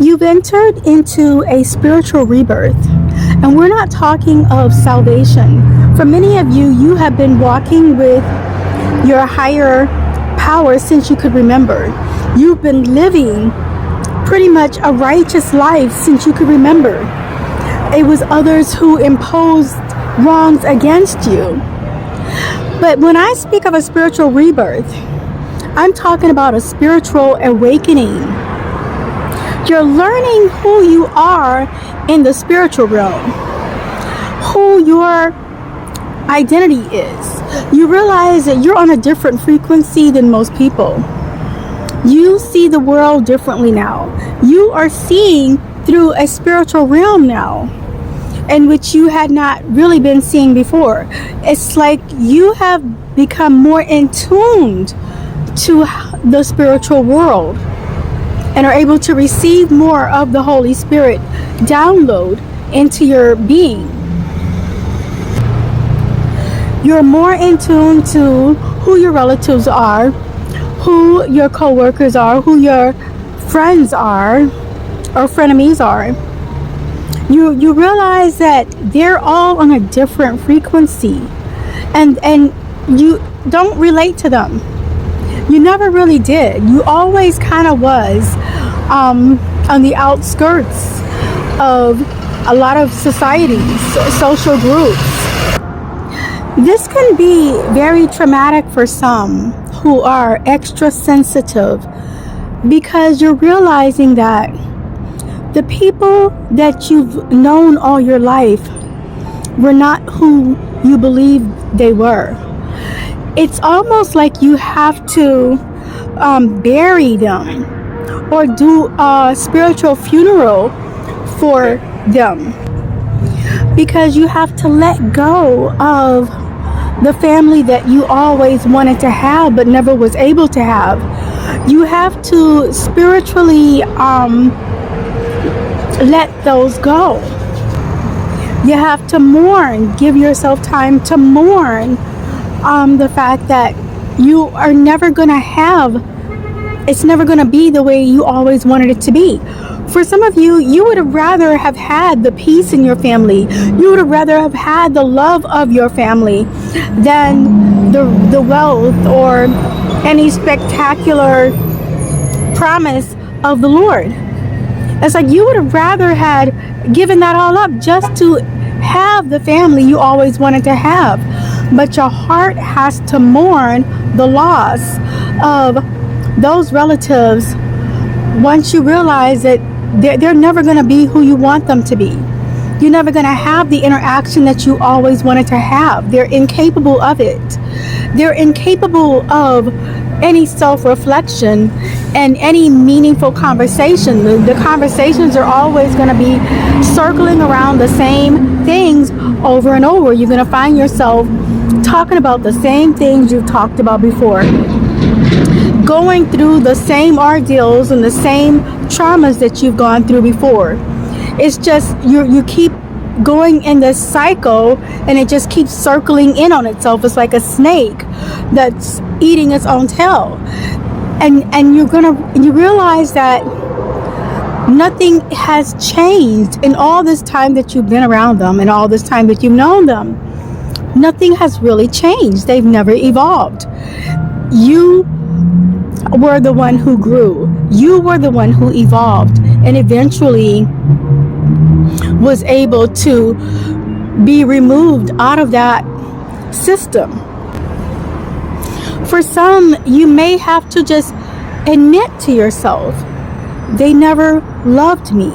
You've entered into a spiritual rebirth, and we're not talking of salvation. For many of you, you have been walking with your higher power since you could remember. You've been living pretty much a righteous life since you could remember. It was others who imposed wrongs against you. But when I speak of a spiritual rebirth, I'm talking about a spiritual awakening. You're learning who you are in the spiritual realm, who your identity is. You realize that you're on a different frequency than most people. You see the world differently now. You are seeing through a spiritual realm now, in which you had not really been seeing before. It's like you have become more in tune to the spiritual world and are able to receive more of the Holy Spirit download into your being. You're more in tune to who your relatives are, who your co-workers are, who your friends are, or frenemies are. You realize that they're all on a different frequency, and you don't relate to them. You never really did. You always kind of was on the outskirts of a lot of societies, social groups. This can be very traumatic for some who are extra sensitive, because you're realizing that the people that you've known all your life were not who you believed they were. It's almost like you have to bury them or do a spiritual funeral for them, because you have to let go of the family that you always wanted to have but never was able to have. You have to spiritually let those go. You have to mourn, give yourself time to mourn the fact that you are never going to have, it's never going to be the way you always wanted it to be. For some of you, you would have rather have had the peace in your family. You would have rather have had the love of your family than the wealth or any spectacular promise of the Lord. It's like you would have rather had given that all up just to have the family you always wanted to have. But your heart has to mourn the loss of those relatives once you realize that they're never going to be who you want them to be. You're never going to have the interaction that you always wanted to have. They're incapable of it. They're incapable of any self-reflection and any meaningful conversation. The conversations are always going to be circling around the same things over and over. You're going to find yourself talking about the same things you've talked about before, going through the same ordeals and the same traumas that you've gone through before. It's just you keep going in this cycle, and it just keeps circling in on itself. It's like a snake that's eating its own tail, and you realize that nothing has changed in all this time that you've been around them and all this time that you've known them. Nothing has really changed. They've never evolved. You were the one who grew. You were the one who evolved and eventually was able to be removed out of that system. For some, you may have to just admit to yourself, they never loved me.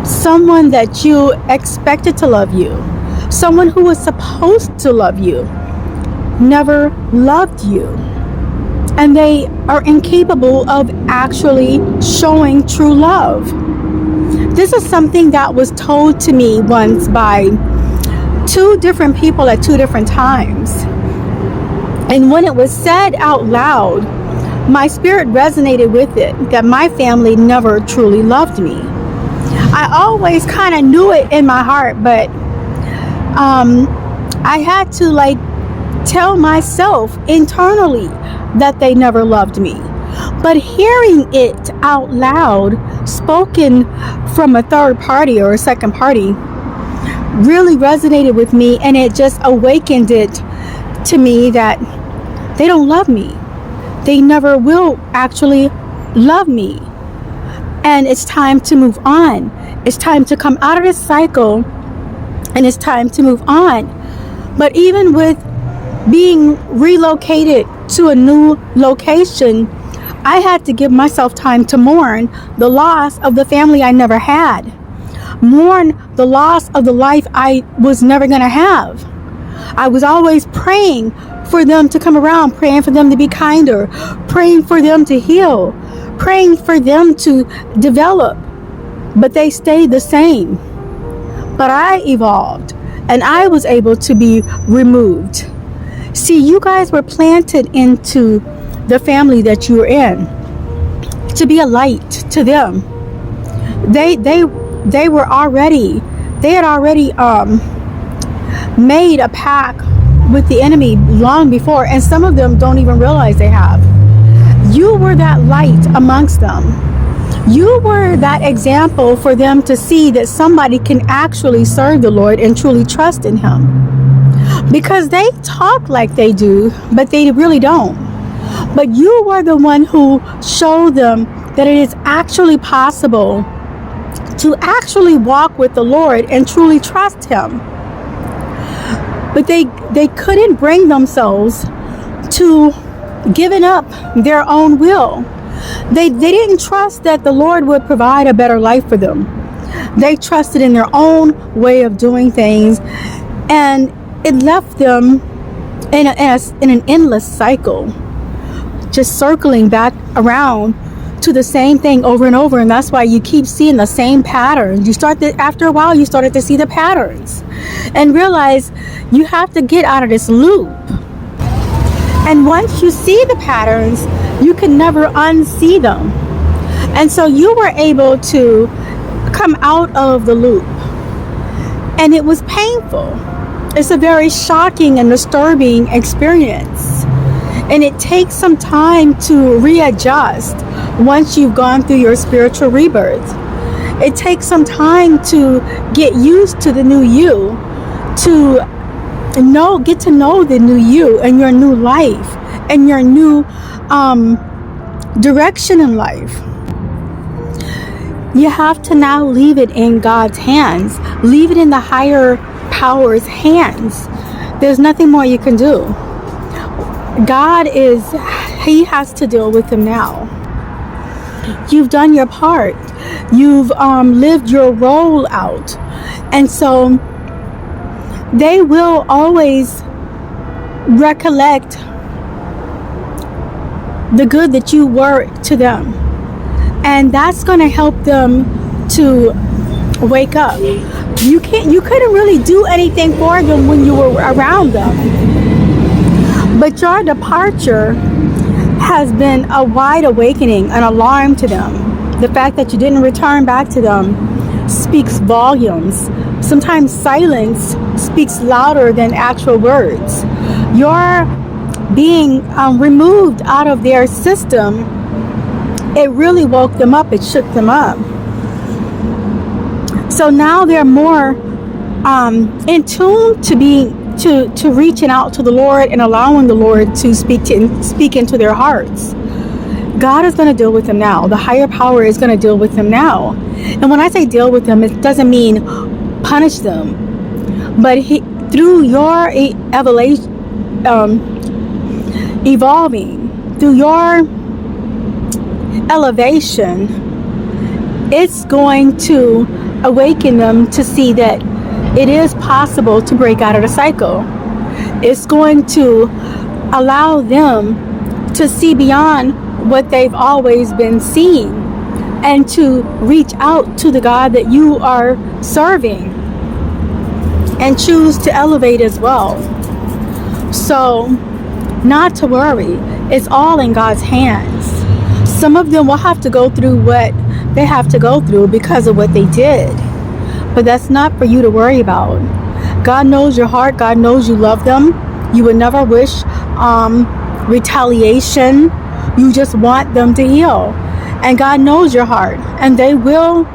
Someone that you expected to love you, someone who was supposed to love you, never loved you. And they are incapable of actually showing true love. This is something that was told to me once by two different people at two different times. And when it was said out loud, my spirit resonated with it, that my family never truly loved me. I always kind of knew it in my heart, but I had to tell myself internally that they never loved me. But hearing it out loud, spoken from a third party or a second party, really resonated with me, and it just awakened it to me that they don't love me. They never will actually love me. And it's time to move on. It's time to come out of this cycle, and it's time to move on. But even with being relocated to a new location, I had to give myself time to mourn the loss of the family I never had. Mourn the loss of the life I was never going to have. I was always praying for them to come around, praying for them to be kinder, praying for them to heal, praying for them to develop. But they stayed the same. But I evolved, and I was able to be removed. See, you guys were planted into the family that you were in to be a light to them. They had already made a pact with the enemy long before, and some of them don't even realize they have. You were that light amongst them. You were that example for them to see that somebody can actually serve the Lord and truly trust in Him. Because they talk like they do, but they really don't. But you were the one who showed them that it is actually possible to actually walk with the Lord and truly trust Him. But they couldn't bring themselves to giving up their own will. They didn't trust that the Lord would provide a better life for them. They trusted in their own way of doing things, and it left them in an endless cycle, just circling back around to the same thing over and over. And that's why you keep seeing the same patterns. After a while, you started to see the patterns and realize you have to get out of this loop. And once you see the patterns, you can never unsee them. And so you were able to come out of the loop. And it was painful. It's a very shocking and disturbing experience. And it takes some time to readjust once you've gone through your spiritual rebirth. It takes some time to get used to the new you, to get to know the new you and your new life and your new direction in life. You have to now leave it in God's hands. Leave it in the higher power's hands. There's nothing more you can do. He has to deal with them now. You've done your part. You've lived your role out. And so they will always recollect the good that you were to them. And that's going to help them to wake up. You couldn't really do anything for them when you were around them. But your departure has been a wide awakening, an alarm to them. The fact that you didn't return back to them speaks volumes. Sometimes silence speaks louder than actual words. Your being removed out of their system, it really woke them up. It shook them up. So now they're more in tune to reaching out to the Lord and allowing the Lord to speak into their hearts. God is going to deal with them now. The higher power is going to deal with them now. And when I say deal with them, it doesn't mean punish them, but through your evolving, through your elevation, it's going to awaken them to see that it is possible to break out of the cycle. It's going to allow them to see beyond what they've always been seeing and to reach out to the God that you are serving and choose to elevate as well. So, not to worry. It's all in God's hands. Some of them will have to go through what they have to go through because of what they did. But that's not for you to worry about. God knows your heart. God knows you love them. You would never wish retaliation You just want them to heal. And God knows your heart. And they will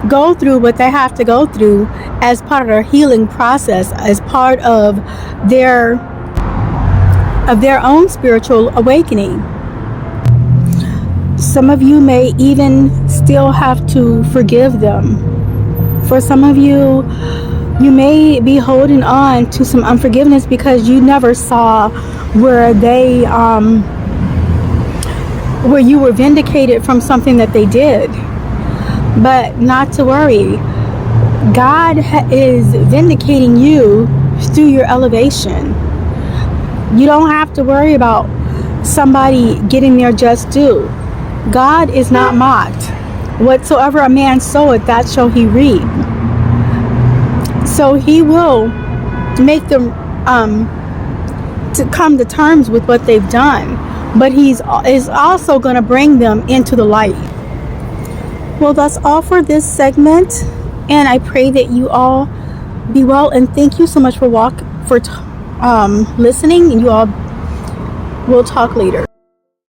go through what they have to go through as part of their healing process, as part of their own spiritual awakening. Some of you may even still have to forgive them. For some of you, you may be holding on to some unforgiveness because you never saw where they where you were vindicated from something that they did. But not to worry. God is vindicating you through your elevation. You don't have to worry about somebody getting their just due. God is not mocked. Whatsoever a man soweth, that shall he reap. So he will make them to come to terms with what they've done. But he is also going to bring them into the light. Well, that's all for this segment. And I pray that you all be well. And thank you so much for listening. And you all will talk later.